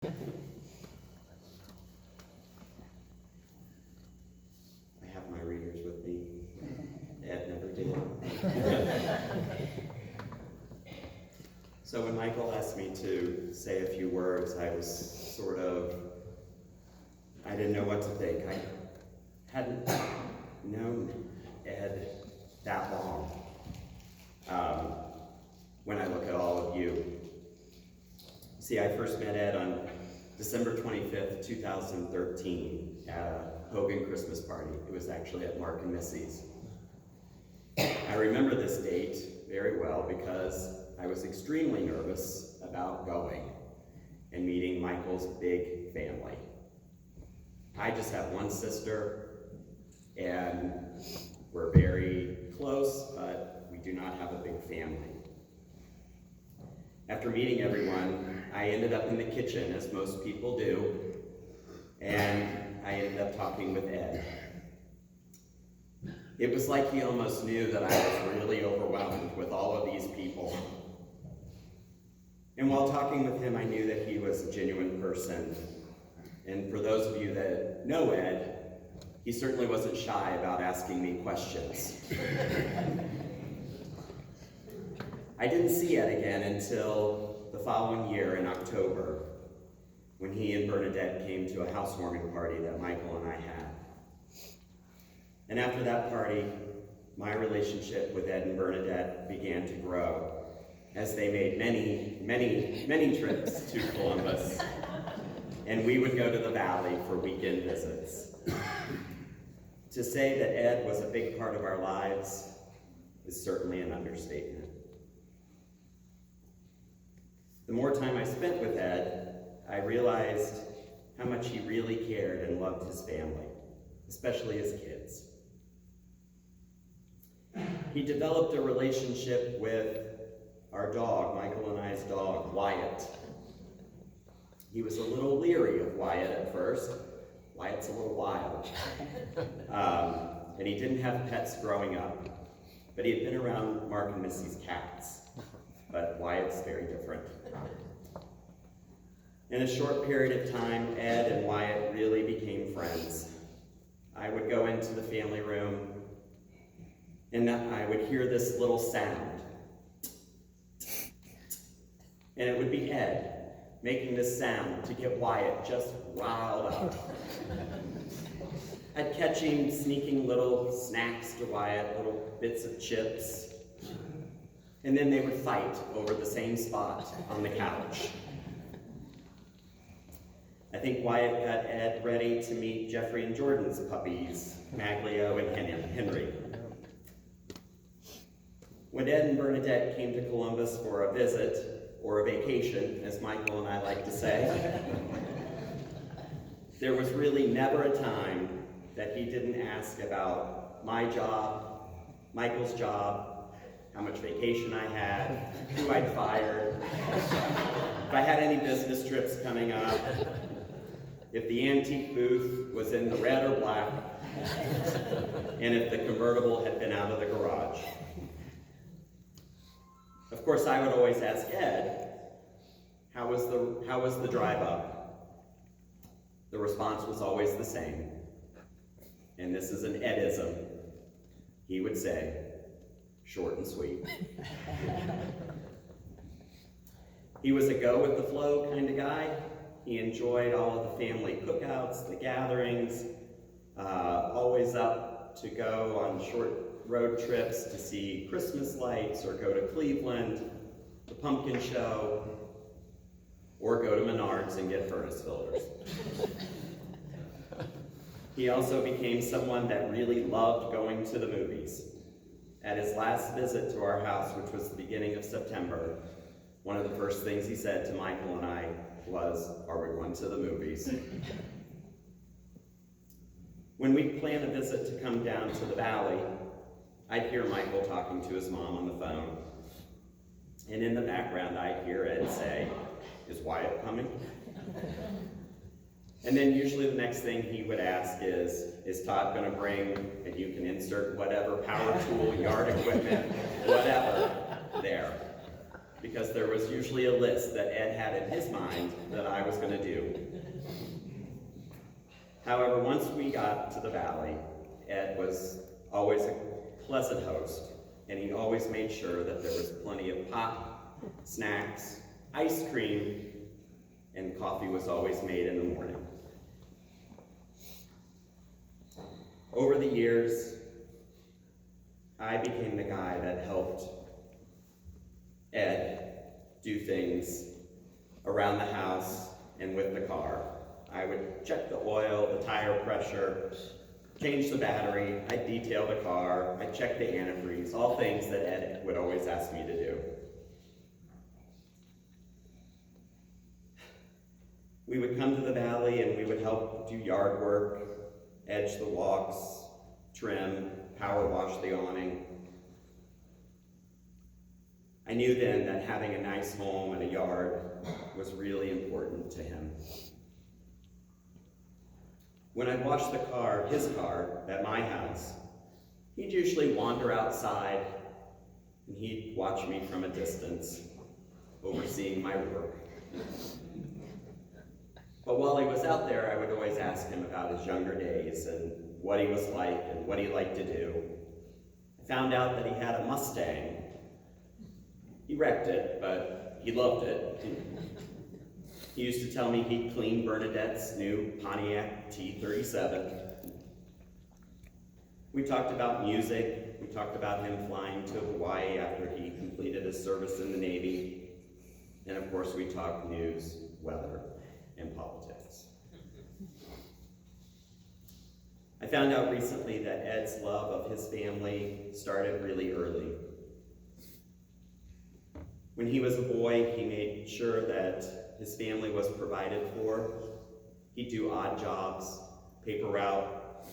I have my readers with me. Ed never did. So when Michael asked me to say a few words, I was I didn't know what to think. I hadn't known Ed that long. When I look at all of you. See, I first met Ed on December 25th, 2013 at a Hogan Christmas party. It was actually at Mark and Missy's. I remember this date very well because I was extremely nervous about going and meeting Michael's big family. I just have one sister, and we're very close, but we do not have a big family. After meeting everyone, I ended up in the kitchen, as most people do, and I ended up talking with Ed. It was like he almost knew that I was really overwhelmed with all of these people. And while talking with him, I knew that he was a genuine person. And for those of you that know Ed, he certainly wasn't shy about asking me questions. I didn't see Ed again until the following year in October, when he and Bernadette came to a housewarming party that Michael and I had. And after that party, my relationship with Ed and Bernadette began to grow as they made many trips to Columbus. And we would go to the valley for weekend visits. To say that Ed was a big part of our lives is certainly an understatement. The more time I spent with Ed, I realized how much he really cared and loved his family, especially his kids. He developed a relationship with our dog, Michael and I's dog, Wyatt. He was a little leery of Wyatt at first. Wyatt's a little wild. And he didn't have pets growing up, but he had been around Mark and Missy's cats. But Wyatt's very different. In a short period of time, Ed and Wyatt really became friends. I would go into the family room, and I would hear this little sound. And it would be Ed making this sound to get Wyatt just riled up. I'd catch him sneaking little snacks to Wyatt, little bits of chips. And then they would fight over the same spot on the couch. I think Wyatt got Ed ready to meet Jeffrey and Jordan's puppies, Maglio and Henry. When Ed and Bernadette came to Columbus for a visit, or a vacation, as Michael and I like to say, there was really never a time that he didn't ask about my job, Michael's job, how much vacation I had, who I'd fired, if I had any business trips coming up, if the antique booth was in the red or black, and if the convertible had been out of the garage. Of course, I would always ask Ed, how was the drive up? The response was always the same, and this is an Edism. He would say, short and sweet. He was a go-with-the-flow kind of guy. He enjoyed all of the family cookouts, the gatherings, always up to go on short road trips to see Christmas lights or go to Cleveland, the pumpkin show, or go to Menards and get furnace filters. He also became someone that really loved going to the movies. At his last visit to our house, which was the beginning of September, one of the first things he said to Michael and I was, "Are we going to the movies?" When we planned a visit to come down to the valley, I'd hear Michael talking to his mom on the phone. And in the background, I'd hear Ed say, "Is Wyatt coming?" And then usually the next thing he would ask is Todd going to bring, and you can insert whatever power tool, yard equipment, whatever, there. because there was usually a list that Ed had in his mind that I was going to do. However, once we got to the valley, Ed was always a pleasant host, and he always made sure that there was plenty of pop, snacks, ice cream, and coffee was always made in the morning. Over the years, I became the guy that helped Ed do things around the house and with the car. I would check the oil, the tire pressure, change the battery, I'd detail the car, I'd check the antifreeze, all things that Ed would always ask me to do. We would come to the valley and we would help do yard work, edge the walks, trim, power wash the awning. I knew then that having a nice home and a yard was really important to him. When I'd wash his car at my house, he'd usually wander outside and he'd watch me from a distance, overseeing my work. But while he was out there, I would always ask him about his younger days and what he was like and what he liked to do. I found out that he had a Mustang. He wrecked it, but he loved it. He used to tell me he'd clean Bernadette's new Pontiac T37. We talked about music. We talked about him flying to Hawaii after he completed his service in the Navy. And of course, we talked news, weather, and politics. I found out recently that Ed's love of his family started really early. When he was a boy, he made sure that his family was provided for. He'd do odd jobs, paper route,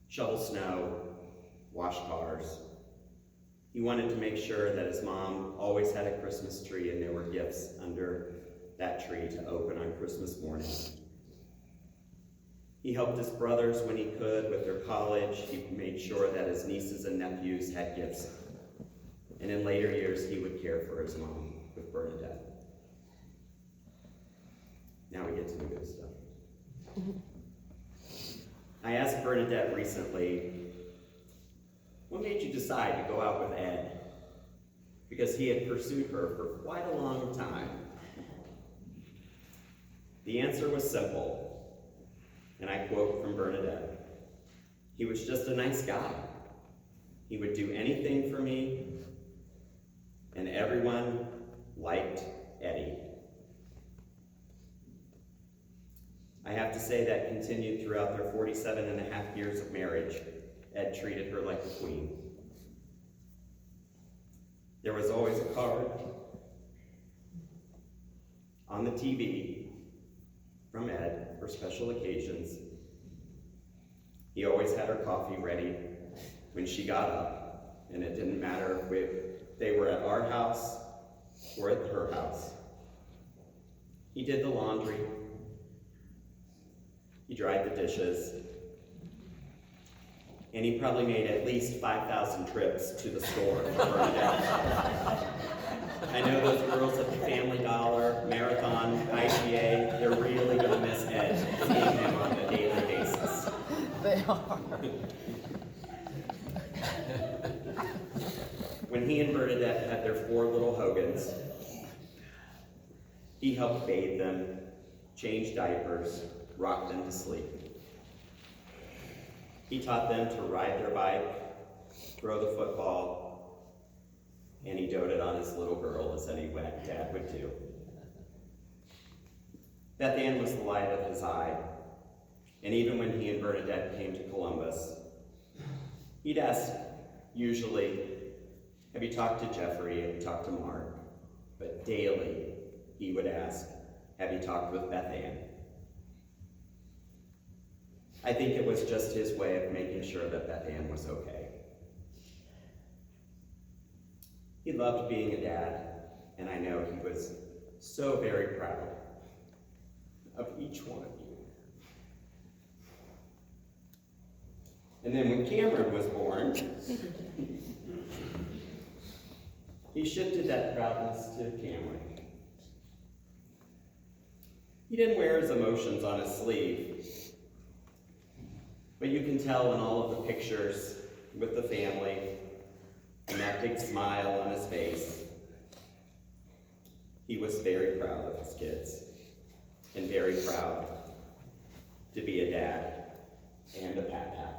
shovel snow, wash cars. He wanted to make sure that his mom always had a Christmas tree and there were gifts under that tree to open on Christmas morning. He helped his brothers when he could with their college. He made sure that his nieces and nephews had gifts. And in later years, he would care for his mom with Bernadette. Now we get to the good stuff. I asked Bernadette recently, what made you decide to go out with Ed? Because he had pursued her for quite a long time. The answer was simple, and I quote from Bernadette. He was just a nice guy. He would do anything for me, and everyone liked Eddie. I have to say that continued throughout their 47 and a half years of marriage. Ed treated her like a queen. There was always a card on the TV from Ed for special occasions. He always had her coffee ready when she got up, and it didn't matter if they were at our house or at her house. He did the laundry. He dried the dishes. And he probably made at least 5,000 trips to the store for Bernadette. I know those girls at the Family Dollar, Marathon, IGA, they're really going to miss Ed, seeing him on a daily basis. They are. When he and Bernadette had their 4 little Hogans, he helped bathe them, change diapers, rock them to sleep. He taught them to ride their bike, throw the football, and he doted on his little girl as any dad would do. Beth Ann was the light of his eye, and even when he and Bernadette came to Columbus, he'd ask, usually, have you talked to Jeffrey? Have you talked to Mark? But daily, he would ask, have you talked with Beth Ann? I think it was just his way of making sure that Beth Ann was okay. He loved being a dad, and I know he was so very proud of each one of you. And then when Cameron was born, he he shifted that proudness to Cameron. He didn't wear his emotions on his sleeve, but you can tell in all of the pictures with the family and that big smile on his face, he was very proud of his kids and very proud to be a dad and a papa.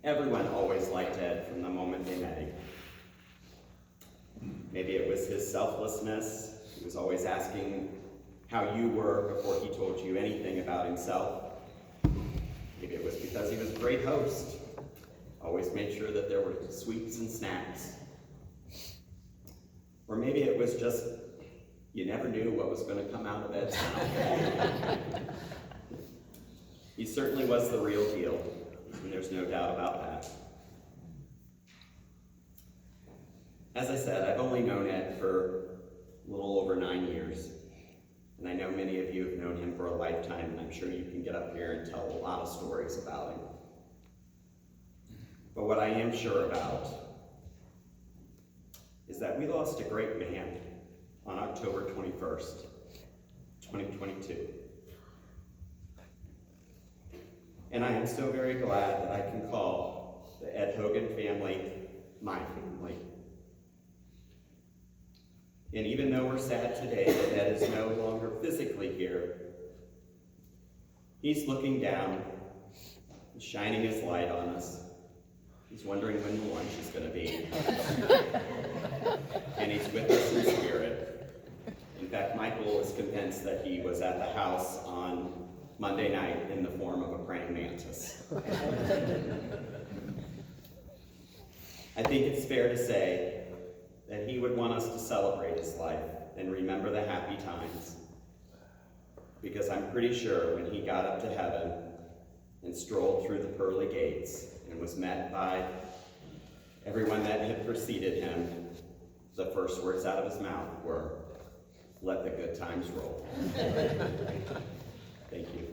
Everyone always liked Ed from the moment they met him. Maybe it was his selflessness. He was always asking how you were before he told you anything about himself. Maybe it was because he was a great host. Always made sure that there were sweets and snacks. Or maybe it was just you never knew what was going to come out of Ed's mouth. He certainly was the real deal, and there's no doubt about that. As I said, I've only known Ed for a little over 9 years, and I know many of you have known him for a lifetime, and I'm sure you can get up here and tell a lot of stories about him. But what I am sure about is that we lost a great man on October 21st, 2022. And I am so very glad that I can call the Ed Hogan family my family. And even though we're sad today that Ed is no longer physically here, he's looking down and shining his light on us. He's wondering when the lunch is going to be. And he's with us in spirit. In fact, Michael is convinced that he was at the house on Monday night in the form of a praying mantis. I think it's fair to say that he would want us to celebrate his life and remember the happy times, because I'm pretty sure when he got up to heaven and strolled through the pearly gates and was met by everyone that had preceded him, the first words out of his mouth were, "Let the good times roll." Thank you.